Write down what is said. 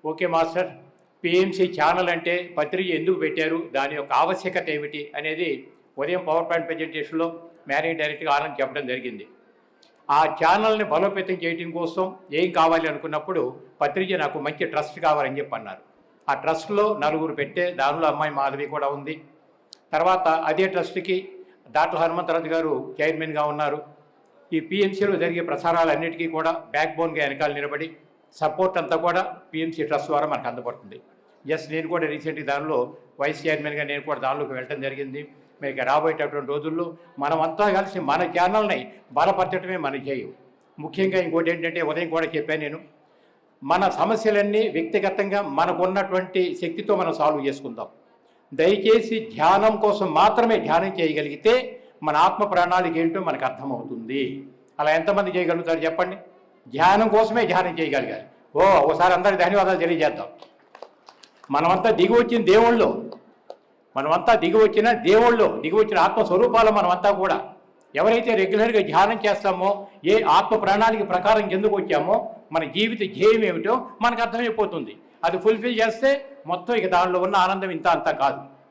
Okay master, PMC channel అంటే పత్రిక ఎందుకు పెట్టారు, దాని యొక్క ఆవశ్యకత ఏమిటి అనేది ఉదయం పవర్ పాయింట్ ప్రజెంటేషన్లో మేనేజింగ్ డైరెక్టర్గా ఆనంద్ చెప్పడం జరిగింది. ఆ ఛానల్ని బలోపేతం చేయడం కోసం ఏం కావాలి అనుకున్నప్పుడు పత్రిక నాకు మంచి ట్రస్ట్ కావాలని చెప్పి అన్నారు. ఆ ట్రస్ట్లో నలుగురు పెట్టే, దానిలో అమ్మాయి మాధవి కూడా ఉంది. తర్వాత అదే ట్రస్ట్కి డాక్టర్ హనుమంతరాజు గారు చైర్మన్గా ఉన్నారు. ఈ పిఎంసీలో జరిగే ప్రసారాలన్నిటికీ కూడా బ్యాక్ బోన్గా వెనకాల నిలబడి సపోర్ట్ అంతా కూడా పిఎంసీ ట్రస్ట్ ద్వారా మనకు అందబడుతుంది. నేను కూడా రీసెంట్గా దానిలో వైస్ చైర్మన్గా నేను కూడా దానిలోకి వెళ్ళడం జరిగింది. మీకు రాబోయేటటువంటి రోజుల్లో మనమంతా కలిసి మన ఛానల్ని బలపరచడమే మన ధ్యేయం. ముఖ్యంగా ఇంకోటి ఏంటంటే, ఉదయం కూడా చెప్పాను నేను, మన సమస్యలన్నీ వ్యక్తిగతంగా మనకున్నటువంటి శక్తితో మనం సాల్వ్ చేసుకుందాం. దయచేసి ధ్యానం కోసం మాత్రమే ధ్యానం చేయగలిగితే మన ఆత్మ ప్రణాళిక ఏంటో మనకు అర్థమవుతుంది. అలా ఎంతమంది చేయగలుగుతారు చెప్పండి? ధ్యానం కోసమే ధ్యానం చేయగలిగాలి. ఒకసారి అందరికి ధన్యవాదాలు తెలియజేద్దాం. మనమంతా దిగి వచ్చిన దేవుళ్ళు, దిగి వచ్చిన ఆత్మస్వరూపాలు మనమంతా కూడా. ఎవరైతే రెగ్యులర్గా ధ్యానం చేస్తామో, ఏ ఆత్మ ప్రణాళిక ప్రకారం ఎందుకు వచ్చామో, మన జీవిత ధ్యేయం ఏమిటో మనకు అర్థమైపోతుంది. అది ఫుల్ఫిల్ చేస్తే మొత్తం ఇక దానిలో ఉన్న ఆనందం ఇంత అంతా కాదు.